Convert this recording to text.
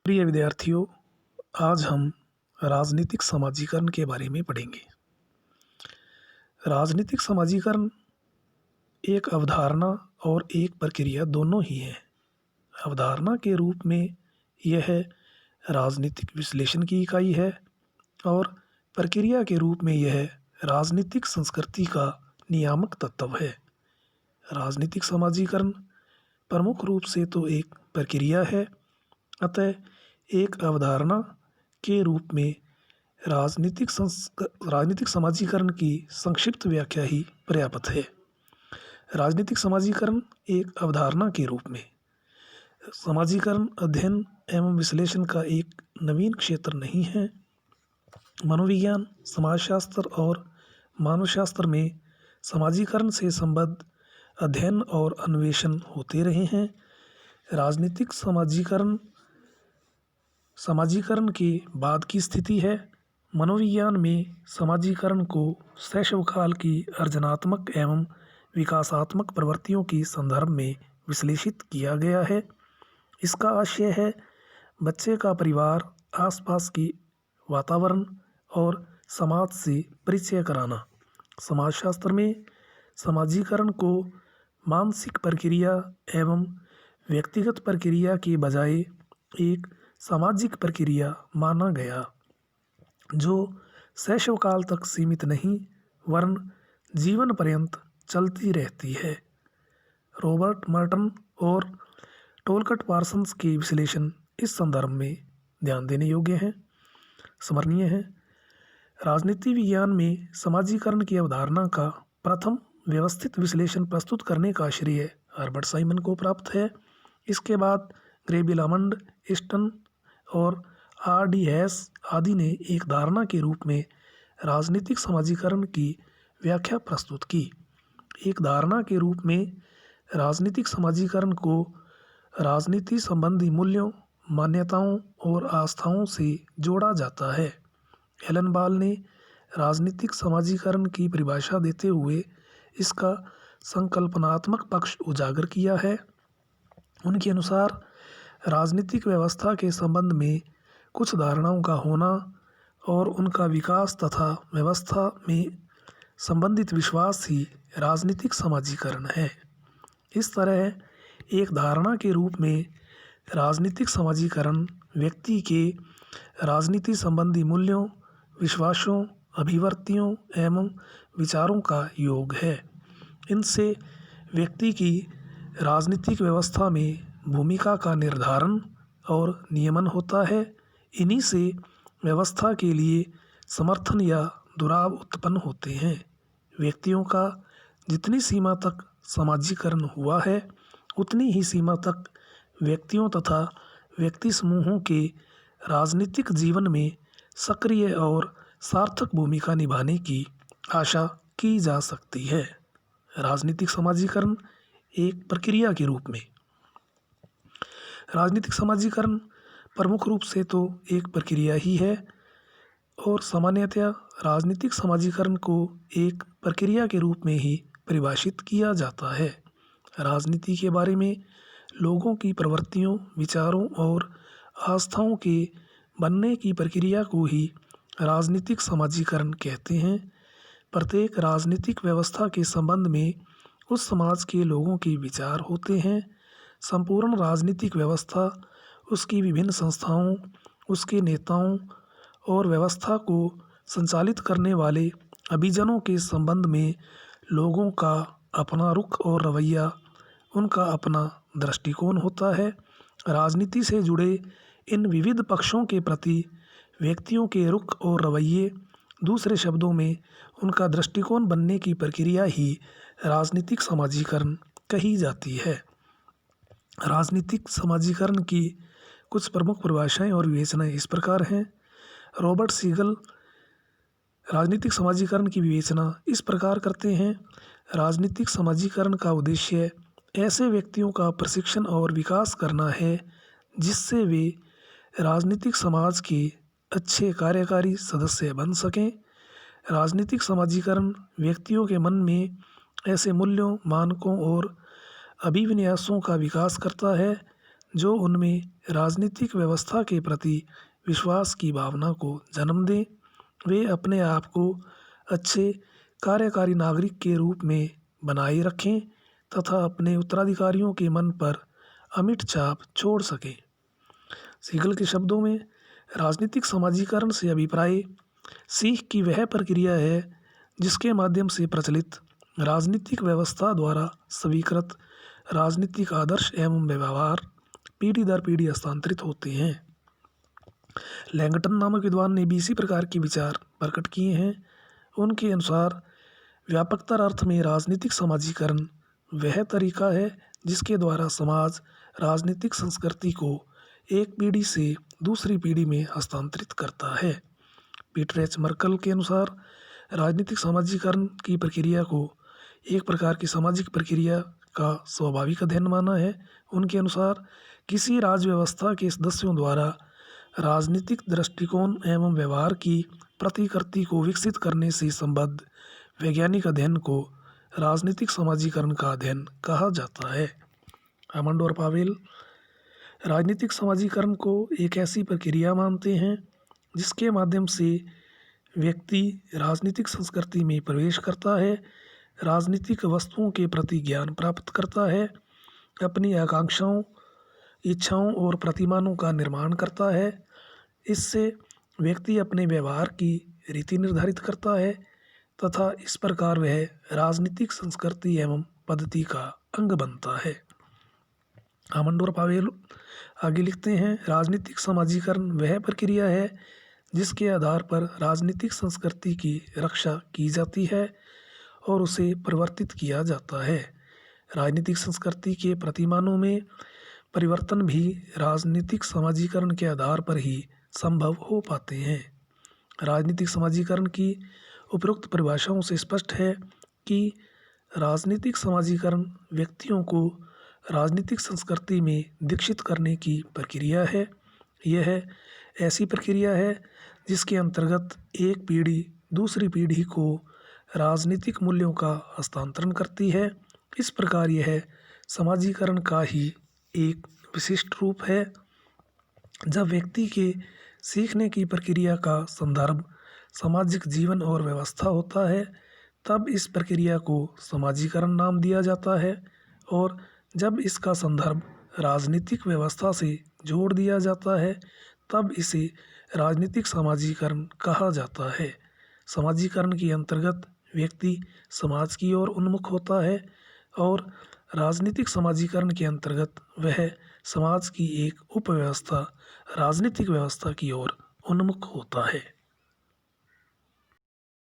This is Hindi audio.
प्रिय विद्यार्थियों, आज हम राजनीतिक समाजीकरण के बारे में पढ़ेंगे। राजनीतिक समाजीकरण एक अवधारणा और एक प्रक्रिया दोनों ही है। अवधारणा के रूप में यह राजनीतिक विश्लेषण की इकाई है और प्रक्रिया के रूप में यह राजनीतिक संस्कृति का नियामक तत्व है। राजनीतिक समाजीकरण प्रमुख रूप से तो एक प्रक्रिया है, अतः एक अवधारणा के रूप में राजनीतिक समाजीकरण की संक्षिप्त व्याख्या ही पर्याप्त है। राजनीतिक समाजीकरण एक अवधारणा के रूप में समाजीकरण अध्ययन एवं विश्लेषण का एक नवीन क्षेत्र नहीं है। मनोविज्ञान, समाजशास्त्र और मानवशास्त्र में समाजीकरण से संबद्ध अध्ययन और अन्वेषण होते रहे हैं। राजनीतिक समाजीकरण के बाद की स्थिति है। मनोविज्ञान में समाजीकरण को शैशवकाल की अर्जनात्मक एवं विकासात्मक प्रवृत्तियों के संदर्भ में विश्लेषित किया गया है। इसका आशय है बच्चे का परिवार, आसपास की वातावरण और समाज से परिचय कराना। समाजशास्त्र में समाजीकरण को मानसिक प्रक्रिया एवं व्यक्तिगत प्रक्रिया के बजाय एक सामाजिक प्रक्रिया माना गया, जो शैशवकाल तक सीमित नहीं वरन जीवन पर्यंत चलती रहती है। रॉबर्ट मर्टन और टोलकट पार्सन्स के विश्लेषण इस संदर्भ में ध्यान देने योग्य हैं, स्मरणीय हैं। राजनीति विज्ञान में समाजीकरण की अवधारणा का प्रथम व्यवस्थित विश्लेषण प्रस्तुत करने का श्रेय हर्बर्ट साइमन को प्राप्त है। इसके बाद ग्रेबिल आमंड, ईस्टन और R.D. हैस आदि ने एक धारणा के रूप में राजनीतिक समाजीकरण की व्याख्या प्रस्तुत की। एक धारणा के रूप में राजनीतिक समाजीकरण को राजनीति संबंधी मूल्यों, मान्यताओं और आस्थाओं से जोड़ा जाता है। एलन बॉल ने राजनीतिक समाजीकरण की परिभाषा देते हुए इसका संकल्पनात्मक पक्ष उजागर किया है। उनके अनुसार राजनीतिक व्यवस्था के संबंध में कुछ धारणाओं का होना और उनका विकास तथा व्यवस्था में संबंधित विश्वास ही राजनीतिक समाजीकरण है। इस तरह एक धारणा के रूप में राजनीतिक समाजीकरण व्यक्ति के राजनीति संबंधी मूल्यों, विश्वासों, अभिव्यक्तियों एवं विचारों का योग है। इनसे व्यक्ति की राजनीतिक व्यवस्था में भूमिका का निर्धारण और नियमन होता है। इन्हीं से व्यवस्था के लिए समर्थन या दुराव उत्पन्न होते हैं। व्यक्तियों का जितनी सीमा तक समाजीकरण हुआ है, उतनी ही सीमा तक व्यक्तियों तथा व्यक्ति समूहों के राजनीतिक जीवन में सक्रिय और सार्थक भूमिका निभाने की आशा की जा सकती है। राजनीतिक समाजीकरण एक प्रक्रिया के रूप में राजनीतिक समाजीकरण प्रमुख रूप से तो एक प्रक्रिया ही है और सामान्यतया राजनीतिक समाजीकरण को एक प्रक्रिया के रूप में ही परिभाषित किया जाता है। राजनीति के बारे में लोगों की प्रवृत्तियों, विचारों और आस्थाओं के बनने की प्रक्रिया को ही राजनीतिक समाजीकरण कहते हैं। प्रत्येक राजनीतिक व्यवस्था के संबंध में उस समाज के लोगों के विचार होते हैं। संपूर्ण राजनीतिक व्यवस्था उसकी विभिन्न संस्थाओं, उसके नेताओं और व्यवस्था को संचालित करने वाले अभिजनों के संबंध में लोगों का अपना रुख और रवैया, उनका अपना दृष्टिकोण होता है। राजनीति से जुड़े इन विविध पक्षों के प्रति व्यक्तियों के रुख और रवैये, दूसरे शब्दों में उनका दृष्टिकोण बनने की प्रक्रिया ही राजनीतिक समाजीकरण कही जाती है। राजनीतिक समाजीकरण की कुछ प्रमुख परिभाषाएं और विवेचनाएं इस प्रकार हैं। रॉबर्ट सीगल राजनीतिक समाजीकरण की विवेचना इस प्रकार करते हैं। राजनीतिक समाजीकरण का उद्देश्य ऐसे व्यक्तियों का प्रशिक्षण और विकास करना है जिससे वे राजनीतिक समाज के अच्छे कार्यकारी सदस्य बन सकें। राजनीतिक समाजीकरण व्यक्तियों के मन में ऐसे मूल्यों, मानकों और अभिविन्यासों का विकास करता है जो उनमें राजनीतिक व्यवस्था के प्रति विश्वास की भावना को जन्म दें। वे अपने आप को अच्छे कार्यकारी नागरिक के रूप में बनाए रखें तथा अपने उत्तराधिकारियों के मन पर अमिट छाप छोड़ सकें। सीगल के शब्दों में, राजनीतिक समाजीकरण से अभिप्राय सीख की वह प्रक्रिया है जिसके माध्यम से प्रचलित राजनीतिक व्यवस्था द्वारा स्वीकृत राजनीतिक आदर्श एवं व्यवहार पीढ़ी दर पीढ़ी हस्तांतरित होते हैं। लैंगटन नामक विद्वान ने भी इसी प्रकार के विचार प्रकट किए हैं। उनके अनुसार व्यापकतर अर्थ में राजनीतिक समाजीकरण वह तरीका है जिसके द्वारा समाज राजनीतिक संस्कृति को एक पीढ़ी से दूसरी पीढ़ी में हस्तांतरित करता है। पीटर एच मर्कल के अनुसार राजनीतिक समाजीकरण की प्रक्रिया को एक प्रकार की सामाजिक प्रक्रिया का स्वाभाविक अध्ययन माना है। उनके अनुसार किसी राज्य व्यवस्था के सदस्यों द्वारा राजनीतिक दृष्टिकोण एवं व्यवहार की प्रतिकृति को विकसित करने से संबद्ध वैज्ञानिक अध्ययन को राजनीतिक समाजीकरण का अध्ययन कहा जाता है। हामंड और पावेल राजनीतिक समाजीकरण को एक ऐसी प्रक्रिया मानते हैं जिसके माध्यम से व्यक्ति राजनीतिक संस्कृति में प्रवेश करता है, राजनीतिक वस्तुओं के प्रति ज्ञान प्राप्त करता है, अपनी आकांक्षाओं, इच्छाओं और प्रतिमानों का निर्माण करता है। इससे व्यक्ति अपने व्यवहार की रीति निर्धारित करता है तथा इस प्रकार वह राजनीतिक संस्कृति एवं पद्धति का अंग बनता है। हामंड और पावेल आगे लिखते हैं, राजनीतिक समाजीकरण वह प्रक्रिया है जिसके आधार पर राजनीतिक संस्कृति की रक्षा की जाती है और उसे परिवर्तित किया जाता है। राजनीतिक संस्कृति के प्रतिमानों में परिवर्तन भी राजनीतिक समाजीकरण के आधार पर ही संभव हो पाते हैं। राजनीतिक समाजीकरण की उपरोक्त परिभाषाओं से स्पष्ट है कि राजनीतिक समाजीकरण व्यक्तियों को राजनीतिक संस्कृति में दीक्षित करने की प्रक्रिया है। यह ऐसी प्रक्रिया है जिसके अंतर्गत एक पीढ़ी दूसरी पीढ़ी को राजनीतिक मूल्यों का हस्तांतरण करती है। इस प्रकार यह समाजीकरण का ही एक विशिष्ट रूप है। जब व्यक्ति के सीखने की प्रक्रिया का संदर्भ सामाजिक जीवन और व्यवस्था होता है तब इस प्रक्रिया को समाजीकरण नाम दिया जाता है, और जब इसका संदर्भ राजनीतिक व्यवस्था से जोड़ दिया जाता है तब इसे राजनीतिक समाजीकरण कहा जाता है। समाजीकरण के अंतर्गत व्यक्ति समाज की ओर उन्मुख होता है और राजनीतिक समाजीकरण के अंतर्गत वह समाज की एक उपव्यवस्था राजनीतिक व्यवस्था की ओर उन्मुख होता है।